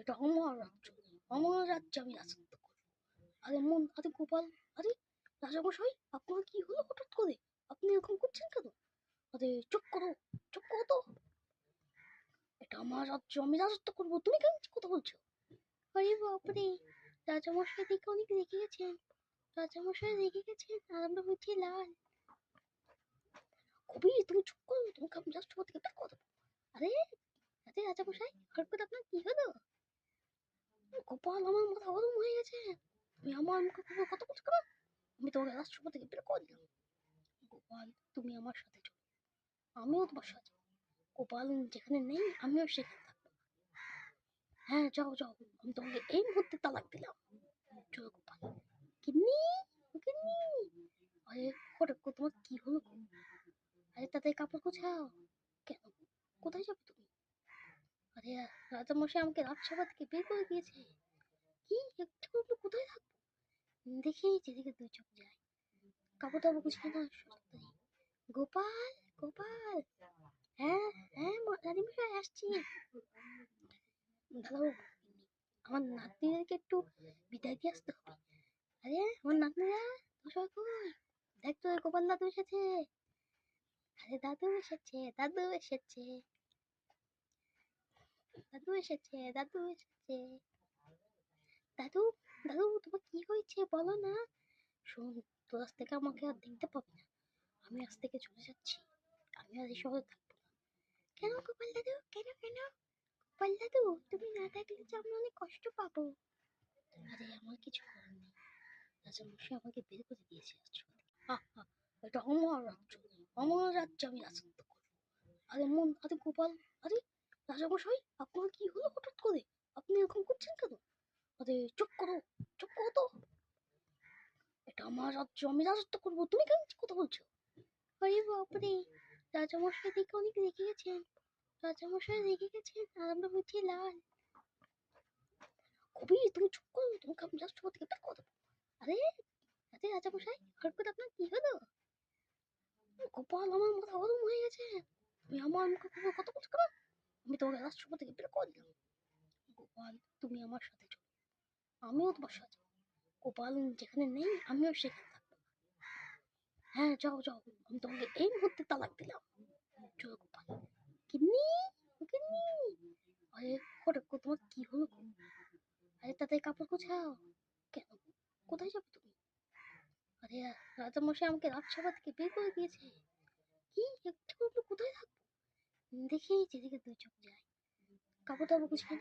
এটা আমার রাজ্য, আমার রাজ্যে আমি রাজত্ব করবো। আরে গোপাল, আরে রাজামশাই, আপনার কি হলো হঠাৎ করে? আপনি এরকম করছেন কেন? আরে চুপ করো, চুপ করো তো। এটা আমার রাজ্য, আমি রাজত্ব করবো, তুমি কেন কথা বলছো? আরে বাপরে, রাজামশাই দেখে অনেক রেগে গেছেন। রাজামশাই রেগে গেছেন আর আমরা হচ্ছি লাল। কবি, তুমি চুপ করো, তোমাকে আমি রাষ্ট্রপতি থেকে বের করে দেবো। আরে আরে রাজামশাই, হঠাৎ করে আপনার কি হলো? গোপাল, আমার মাথা গরম হয়ে গেছে। তুমি আমার মুখে কোনো কথা বলছো কেন? আমি তোমাকে রাষ্ট্রপতি থেকে বের করে দিলাম। গোপাল, তুমি আমার সাথে চলো, আমিও তোমার সাথে যাবো। গোপাল যেখানে নেই আমিও সেখানে থাকবো। হ্যাঁ, যাও যাও, আমি তোমাকে এই মুহূর্তে তালাক দিলাম। চলো গোপাল। গিন্নি, গিন্নি। আরে হঠাৎ করে তোমার কি হলো গো? আরে তাড়াতাড়ি কাপড় গোছাও। কেন, কোথায় যাবে তুমি? আরে রাজামশাই আমাকে রাজসভা থেকে বের করে দিয়েছে। কি, একটু একটু কোথায় থাকবো? দেখি যেদিকে দুই চোখ যায়। কাপড় টাপড় গুছিয়ে নাও তাড়াতাড়ি। গোপাল, গোপাল। হ্যাঁ, হ্যাঁ, রানীমশাই আসছি। দাঁড়াও, আমার নাতনিদেরকে একটু বিদায় দিয়ে আসতে হবে। আরে আমার নাতনিরা, তোরা কই? দেখ তো, গোপাল দাদু এসেছে। আরে দাদু এসেছে, দাদু এসেছে, দাদু এসেছে, দাদু এসেছে। দাদু, দাদু, তোমার কি হয়েছে বলো না? শোন, তোর আজ থেকে আমাকে আর দেখতে পাবি না। আমি আজ থেকে চলে যাচ্ছি। আমি আর এই শহরে থাকবো না। কেন গোপাল দাদু, কেন কেন? গোপাল দাদু, তুমি না থাকলে যে আমি অনেক কষ্ট পাবো। আরে আমার কিছু করার নেই, রাজামশাই আমাকে বের করে দিয়েছে রাজসভা থেকে। হা হা, এটা আমার রাজ্য, আমার রাজ্যে আমি রাজত্ব করবো। আরে গোপাল, আরে রাজামশাই, আপনার কি হলো হঠাৎ করে? আপনি এরকম করছেন কেন? আরে চুপ করো, চুপ করো তো। এটা আমার রাজ্য, আমি রাজত্ব করবো, তুমি কেন কথা বলছো? আরে বাপরে, রাজামশাই দেখে অনেক রেগে গেছেন। রাজামশাই রেগে গেছেন আর আমরা হচ্ছি লাল। কবি, তুমি চুপ করো, তোমাকে আমি রাষ্ট্রপতি থেকে বের করে দেবো। আরে আরে রাজামশাই, হঠাৎ করে আপনার কি হলো? গোপাল, আমার মাথা গরম হয়ে গেছে। তুমি আমার মুখে কোনো কথা বলছো কেন? আমি তোমাকে রাষ্ট্রপতি থেকে বের করে দিলাম। গোপাল, তুমি আমার সাথে চলো, আমিও তোমার সাথে যাবো। গোপাল যেখানে নেই আমিও সেখানে থাকবো। হ্যাঁ, যাও যাও, আমি তোমাকে এই মুহূর্তে তালাক দিলাম। চলো গোপাল। গিন্নি, গিন্নি। আরে হঠাৎ করে তোমার কি হলো গো? আরে তাড়াতাড়ি কাপড় গোছাও। কেন, কোথায় যাবে তুমি? আরে রাজামশাই আমাকে রাজসভা থেকে বের করে দিয়েছে। কি, একটু একটু কোথায় থাকবো? দেখি যেদিকে দুই চোখ যায়। কাপড় টাপড় গুছিয়ে